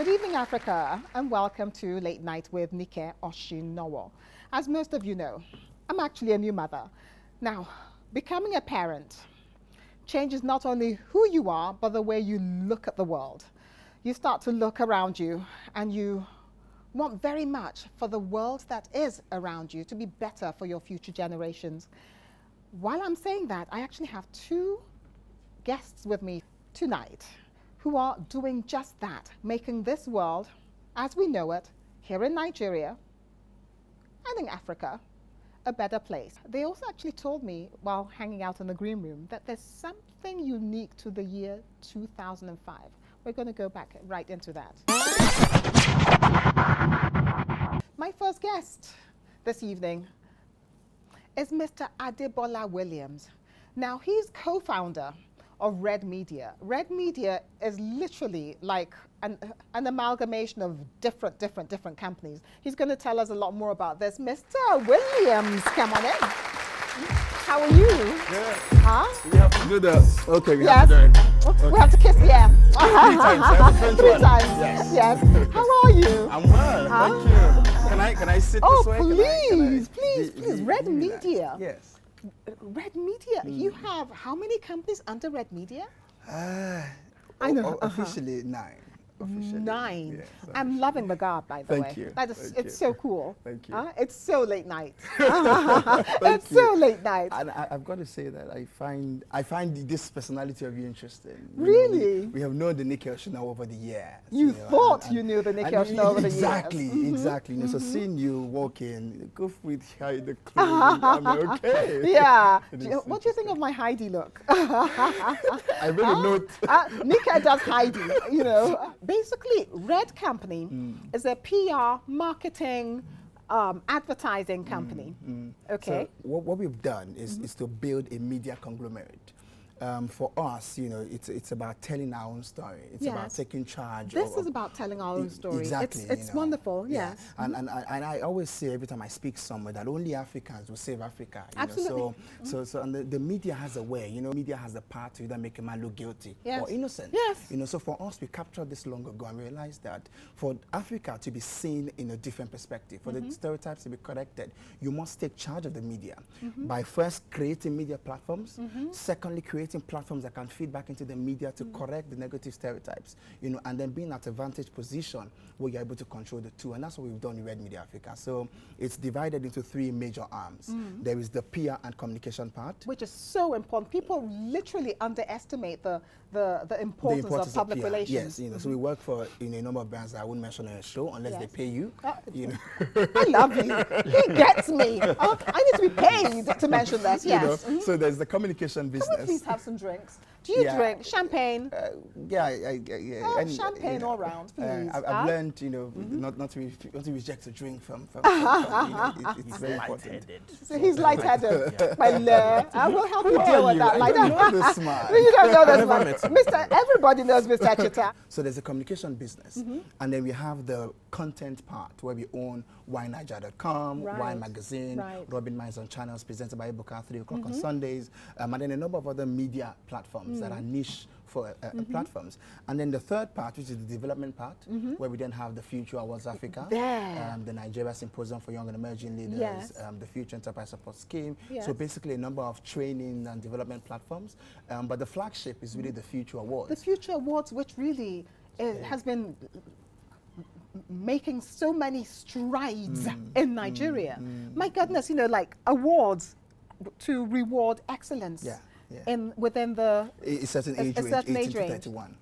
Good evening, Africa, and welcome to Late Night with Nike Oshinowo. As most of you know, I'm actually a new mother. Now, becoming a parent changes not only who you are, but the way you look at the world. You start to look around you, and you want very much for the world that is around you to be better for your future generations. While I'm saying that, I actually have two guests with me tonight who are doing just that, making this world, as we know it, here in Nigeria and in Africa, a better place. They also actually told me while hanging out in the green room that there's something unique to the year 2005. We're going to go back right into that. My first guest this evening is Mr. Adebola Williams. Now, he's co-founder of Red Media. Red Media is literally like an amalgamation of different companies. He's going to tell us a lot more about this. Mr. Williams, come on in. How are you? Good. Huh? We have to do that. Okay, we Yes. have to do it. Okay. We have to kiss the air. 3 times. Three times. Yes. Yes. How are you? I'm well. Huh? Thank you. Can I sit Oh, this way? please. Red Media. Yes. Red Media. You have how many companies under Red Media? I know. Officially 9. Officially. 9. Yes, I'm loving the garb, by the way. Thank you. That is, Thank it's you. so cool. Thank you. It's so late night. It's so late night. And I've got to say that I find this personality of you interesting. Really? We have known the Nike Oshinowo over the years. You thought you knew the Nike Oshinowo over the years. Exactly. So seeing you walk in, go with the clothes, I'm okay. Yeah. What do you think of my Heidi look? I really know. Nike does Heidi, you know. Basically, Red Company is a PR, marketing, advertising company. Okay. So what we've done is to build a media conglomerate. For us, you know, it's about telling our own story. It's about taking charge. This is about telling our own story. Exactly. It's wonderful. Yeah. Yes. And I always say every time I speak somewhere that only Africans will save Africa. You Absolutely. know? So the media has a way. You know, media has the power to either make a man look guilty or innocent. Yes. You know, so for us, we captured this long ago and realized that for Africa to be seen in a different perspective, for the stereotypes to be corrected, you must take charge of the media by first creating media platforms, secondly creating platforms that can feed back into the media to correct the negative stereotypes, you know, and then being at a vantage position where you're able to control the two. And that's what we've done in Red Media Africa. So it's divided into 3 major arms. There is the PR and communication part, which is so important. People literally underestimate the importance of public PR. relations. Yes, you know, so we work for a number of brands that I wouldn't mention on a show unless they pay you. You know. I love you. He gets me. I need to be paid to mention that. Yes. You know? So there's the communication business. Can we please have some drinks? Do you drink champagne? Champagne all round, please. I've learned, you know, not to reject a drink from you know, it's very important. So he's lightheaded. My love. I will help you deal with that. I don't know this man. You don't know this man. Everybody knows Mr. Chita. So there's a communication business, and then we have the content part where we own WineNiger.com, Wine Magazine, Robin Minds on Channels, presented by Ebuka 3 o'clock on Sundays, and then a number of other media platforms that are niche for platforms. And then the third part, which is the development part, where we then have the Future Awards Africa, the Nigeria Symposium for Young and Emerging Leaders, the Future Enterprise Support Scheme. So basically a number of training and development platforms. But the flagship is really the Future Awards. The Future Awards, which really has been making so many strides in Nigeria. My goodness, you know, like awards to reward excellence. Within the a certain age range, 18 to 31.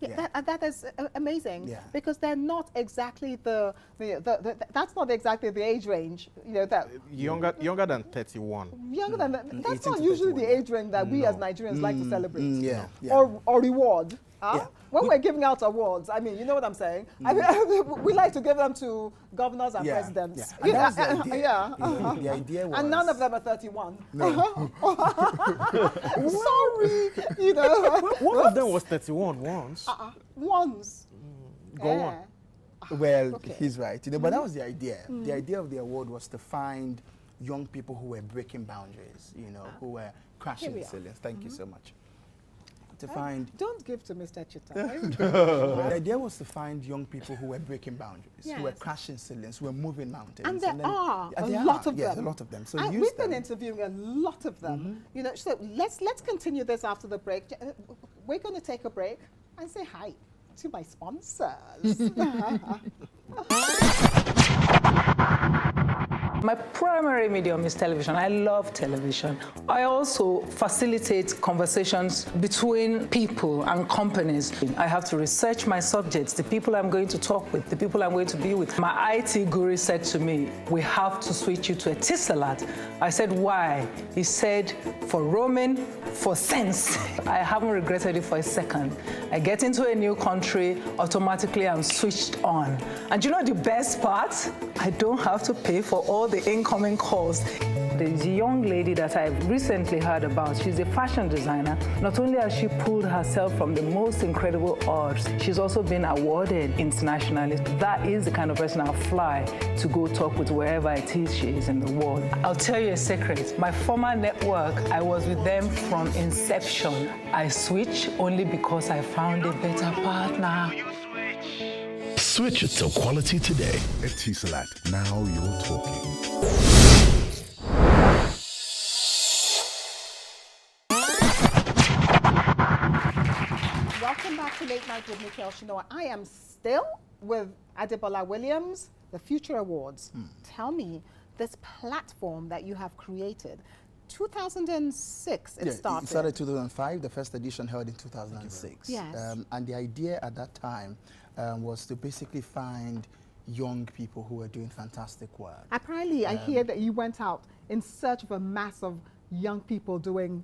That is amazing, because they're not exactly that's not exactly the age range, you know, that younger than 31. Younger than that's not usually the age range that we as Nigerians like to celebrate. Or reward. When we're giving out awards, I mean, you know what I'm saying? I mean, we like to give them to governors and presidents. And that's the idea. The idea was... And none of them are 31. No. Sorry, you know. One of them was 31 once. Once. Go on. Well, he's right. You know, but that was the idea. The idea of the award was to find young people who were breaking boundaries, you know, who were crashing the ceilings. Thank you so much. to find... Don't give to Mr. Chita. The idea was to find young people who were breaking boundaries, yes. who were crashing ceilings, who were moving mountains. And there are a lot of them. Yes, a lot of them. So and we've been interviewing a lot of them. You know, so let's continue this after the break. We're going to take a break and say hi to my sponsors. My primary medium is television. I love television. I also facilitate conversations between people and companies. I have to research my subjects, the people I'm going to talk with, the people I'm going to be with. My IT guru said to me, we have to switch you to Etisalat. I said, why? He said, for roaming, for sense. I haven't regretted it for a second. I get into a new country, automatically I'm switched on. And you know the best part? I don't have to pay for all the incoming calls. There's a young lady that I've recently heard about. She's a fashion designer. Not only has she pulled herself from the most incredible odds, she's also been awarded internationally. That is the kind of person I'll fly to go talk with wherever it is she is in the world. I'll tell you a secret. My former network, I was with them from inception. I switched only because I found a better partner. Switch it to quality today. Etisalat, now you're talking. Welcome back to Late Night with Nike Oshinowo. I am still with Adebola Williams, the Future Awards. Tell me, this platform that you have created, 2006 it started. It started 2005, the first edition held in 2006. Yes. And the idea at that time was to basically find young people who were doing fantastic work. Apparently, I hear that you went out in search of a mass of young people doing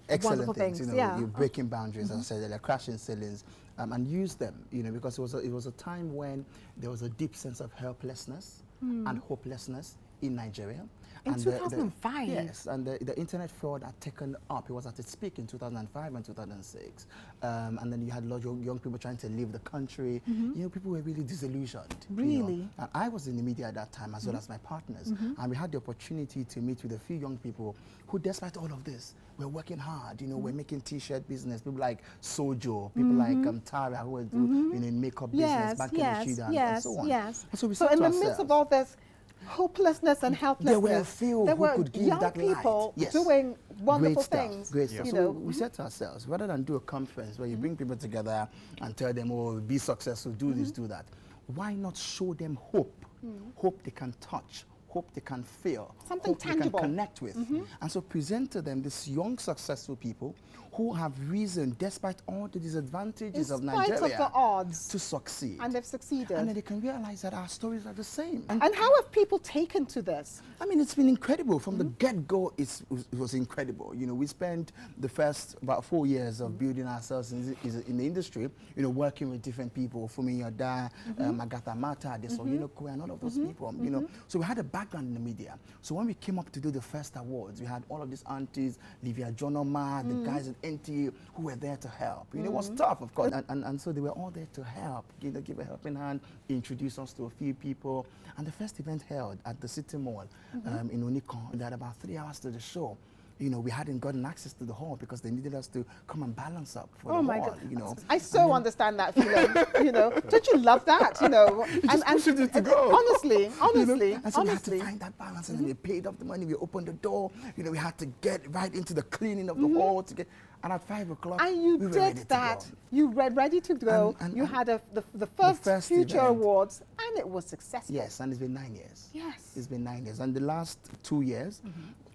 excellent wonderful things. You know, yeah. you're breaking boundaries, as I said, they're crashing ceilings, and use them. You know, because it was a time when there was a deep sense of helplessness and hopelessness in Nigeria. In and 2005? Yes, and the internet fraud had taken up. It was at its peak in 2005 and 2006. And then you had a lot of young people trying to leave the country. You know, people were really disillusioned. Really? You know? And I was in the media at that time, as well as my partners. And we had the opportunity to meet with a few young people who, despite all of this, were working hard. You know, we're making T-shirt business. People like Sojo, people like Tara, who were doing in makeup business, back in Rashida, and so on. Yes. And so we So said in to the midst of ourselves, all this hopelessness and helplessness, there were a few who could give young that people light. Yes. doing wonderful Great stuff, things. great stuff. You So know. we said to ourselves, rather than do a conference where you bring people together and tell them, oh, be successful, do this, do that, why not show them hope? Hope they can touch, hope they can feel, Something hope tangible. they can connect with. And so present to them these young, successful people who have risen, despite all the disadvantages of Nigeria, In spite of the odds. to succeed. And they've succeeded. And then they can realize that our stories are the same. And how have people taken to this? I mean, it's been incredible. From the get-go, it was incredible. You know, we spent the first about 4 years of building ourselves in the industry, you know, working with different people, Fumi Yoda, Agatha Mata, Desoyinoko, and all of those people, you know. So we had a background in the media. So when we came up to do the first awards, we had all of these aunties, Livia Jonoma, the guys at NTA, who were there to help. You know, it was tough, of course. And so they were all there to help, you know, give a helping hand, introduce us to a few people. And the first event held at the City Mall in Unicon, they had about 3 hours to the show. You know, we hadn't gotten access to the hall because they needed us to come and balance up for the hall, God. you know. I so understand that feeling, you know. Don't you love that, you know? And it to go. Honestly. You know? And so we had to find that balance, and then we paid off the money, we opened the door, you know, we had to get right into the cleaning of the hall to get, and at 5 o'clock, and you we were did ready that. to go. You were ready to go. You had the first Future event. Awards, and it was successful. Yes, and it's been 9 years. Yes. It's been 9 years. And the last 2 years,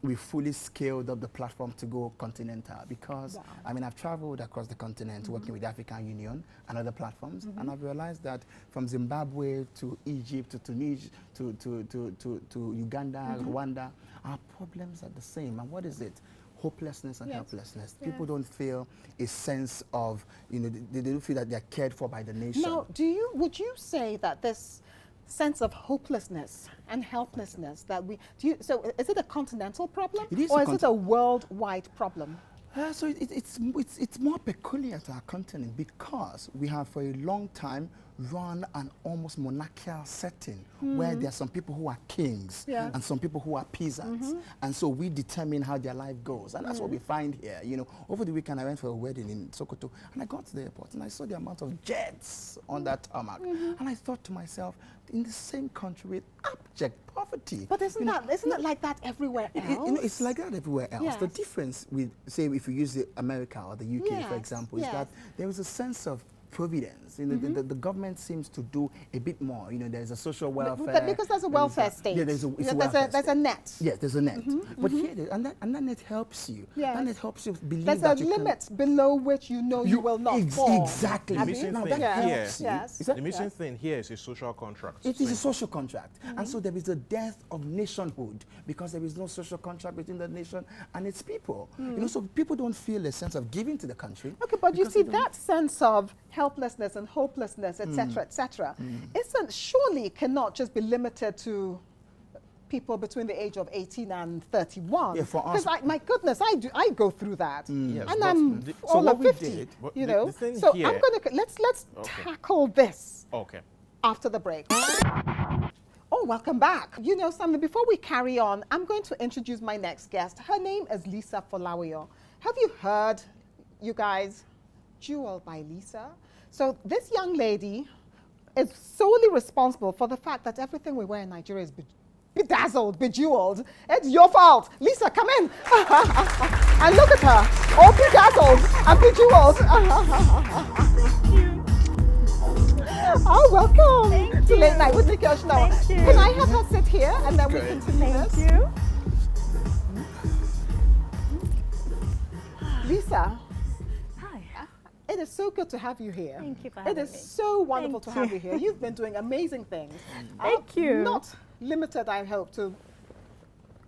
we fully scaled up the platform to go continental because, I mean, I've traveled across the continent working with the African Union and other platforms, and I've realized that from Zimbabwe to Egypt to Tunisia to Uganda, Rwanda, our problems are the same. And what is it? Hopelessness and helplessness. People don't feel a sense of, you know, they don't feel that they're cared for by the nation. Now, would you say that this sense of hopelessness and helplessness that so is it a continental problem, It is or is it a worldwide problem? So it's more peculiar to our continent because we have for a long time run an almost monarchical setting where there are some people who are kings and some people who are peasants. And so we determine how their life goes. And that's what we find here. You know, over the weekend I went for a wedding in Sokoto and I got to the airport and I saw the amount of jets on that tarmac. And I thought to myself, in the same country with abject poverty. But isn't it like that everywhere else? You know, it's like that everywhere else. Yes. The difference with, say, if you use America or the UK, for example, is that there is a sense of providence. You know, the government seems to do a bit more. You know, there's a social welfare. Because there's a welfare state. Yeah, there's a net. Yes, there's a net. But here, and that net helps you. Yes. That net helps you believe there's that a limit below which you will not fall. Exactly. The missing Now, thing that here, helps you. the missing thing here is a social contract. It is a social contract. And so there is a death of nationhood because there is no social contract between the nation and its people. You know, so people don't feel a sense of giving to the country. Okay, but you see that sense of helplessness and hopelessness, etc., surely cannot just be limited to people between the age of 18 and 31. Yeah, for us. Because my goodness, I go through that, Yes, and I'm all of 50. You know, so I'm going to let's tackle this. Okay. After the break. Oh, welcome back. You know something, before we carry on, I'm going to introduce my next guest. Her name is Lisa Folawiyo. Have you heard, you guys, Jewel by Lisa? So this young lady is solely responsible for the fact that everything we wear in Nigeria is bedazzled, bejeweled. It's your fault. Lisa, come in. And look at her, all bedazzled and bejeweled. Oh, welcome to Late Night with Nike Oshinowo. Can I have her sit here and then we continue this? Thank you. Lisa. Hi. It is so good to have you here. Thank you for It having is me. so wonderful Thank to have you. you here. You've been doing amazing things. Thank you. Not limited, I hope, to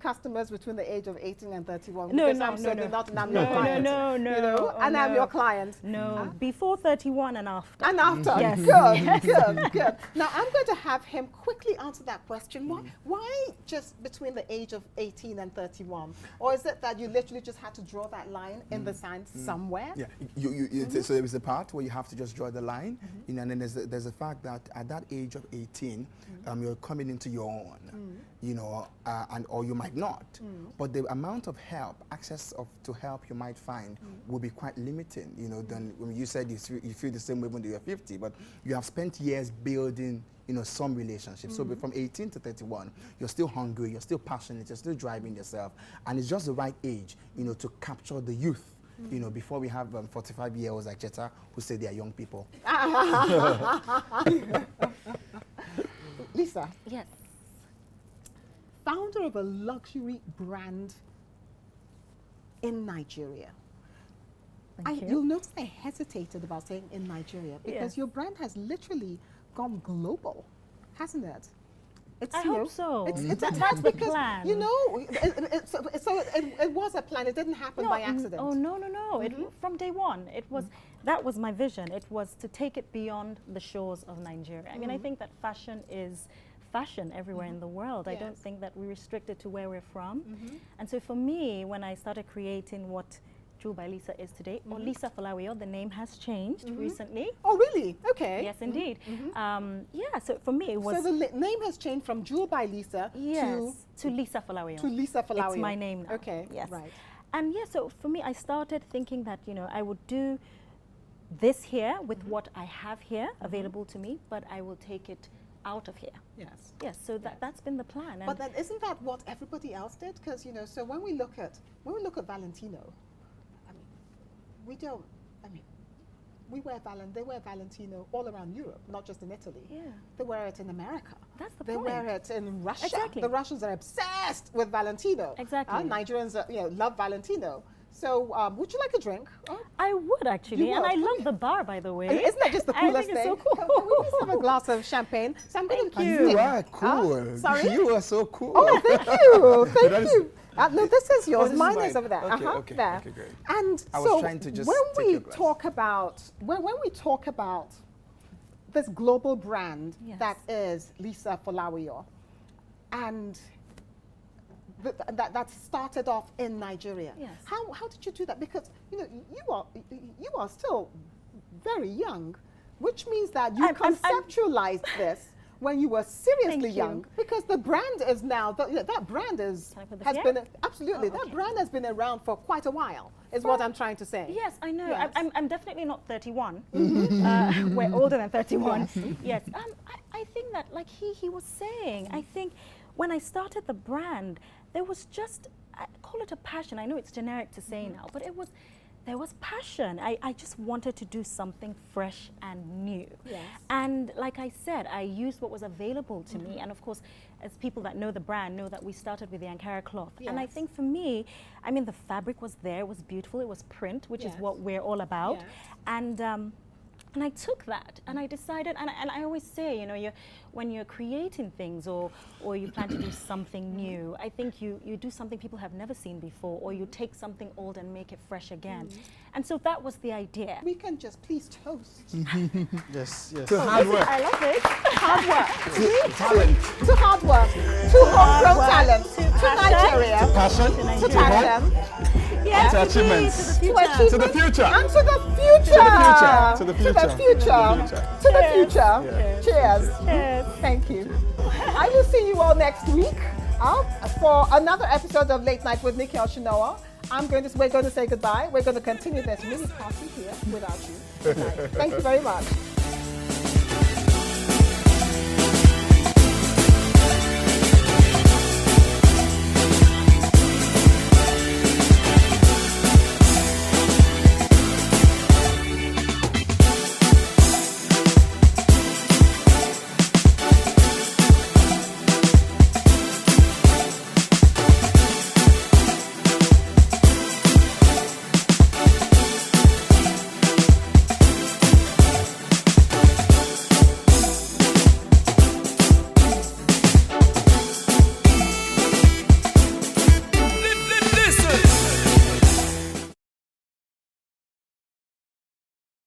customers between the age of 18 and 31. No, because no, I'm no, certainly no. not, and I'm your client. No. You know, Oh, and I'm no. your client. No, before 31 and after. And after, Yes. Good. Now I'm going to have him quickly answer that question. Why just between the age of 18 and 31? Or is it that you literally just had to draw that line in the sand somewhere? Yeah, so there is a part where you have to just draw the line, you know, and then there's the fact that at that age of 18, you're coming into your own, you know, or you might not. But the amount of help, access to help you might find will be quite limiting, you know, than when you said you feel the same way when you're 50, but you have spent years building, you know, some relationships. So from 18 to 31, you're still hungry, you're still passionate, you're still driving yourself, and it's just the right age, you know, to capture the youth. You know, before we have 45-year-olds like Jetta who say they are young people. Lisa. Yes. Founder of a luxury brand in Nigeria. Thank you. You'll notice I hesitated about saying in Nigeria because Yes. your brand has literally gone global, hasn't it? It's, I you know, hope so. That's the because, plan. you know, it was a plan. It didn't happen by accident. Oh, no. From day one, that was my vision. It was to take it beyond the shores of Nigeria. I mean, I think that fashion is fashion everywhere in the world. I don't Yes. think that we restrict it to where we're from. And so for me, when I started creating what Jewel by Lisa is today, or Lisa Folawiyo, the name has changed recently. Oh, really? Okay. Yes, indeed. Yeah, so for me it was... So the name has changed from Jewel by Lisa to Lisa Folawiyo. to Lisa Folawiyo. It's my name now. Okay, Yes. right. And yeah, so for me, I started thinking that, you know, I would do this here with what I have here available to me, but I will take it out of here. Yes. Yes, so that's been the plan. And But then isn't that what everybody else did? Because, you know, so when we look at Valentino, I mean, they wear Valentino all around Europe, not just in Italy. Yeah. They wear it in America. That's the They point. wear it in Russia. Exactly. The Russians are obsessed with Valentino. Exactly. Nigerians, love Valentino. So, would you like a drink? Oh. I would actually, You and would? I love the bar, by the way. Isn't that just the I coolest think it's thing? so cool. Can we please have a glass of champagne? So I'm going to Thank You are cool. sorry? You are so cool. Oh, thank you. That Thank is- you. No, this is yours. this is Mine mine. is over there. Okay, Uh-huh, okay, there. okay, great. And I was so trying to just when take we your glass. talk about this global brand Yes. that is Lisa Folawiyo, and that started off in Nigeria. Yes. How did you do that? Because you know you are still very young. which means that you conceptualized this when you were seriously young, because the brand is now, that brand has been, absolutely, that brand has been around for quite a while, is what I'm trying to say. Yes, I know. Yes. I'm definitely not 31. We're older than 31. Yes. I think that, like he was saying, I think when I started the brand, there was just, I call it a passion. I know it's generic to say now, but there was passion. I just wanted to do something fresh and new. Yes. And like I said, I used what was available to me. And of course, as people that know the brand know that we started with the Ankara cloth. Yes. And I think for me, I mean, the fabric was there, it was beautiful, it was print, which is what we're all about. Yes. And I took that and I decided, and I always say, you know, when you're creating things or you plan to do something new, I think you do something people have never seen before, or you take something old and make it fresh again. And so that was the idea. We can just please toast. Yes. To hard work. I love it. Hard work. Talent. To hard work. To homegrown talent. To Nigeria. To passion. To talent. Yes, to achievements. To the future. And to the future. To the future. To the future. To the future. Cheers. Cheers. Thank you. I will see you all next week for another episode of Late Night with Nike Oshinowo. We're going to say goodbye. We're going to continue this mini party here without you tonight. Thank you very much.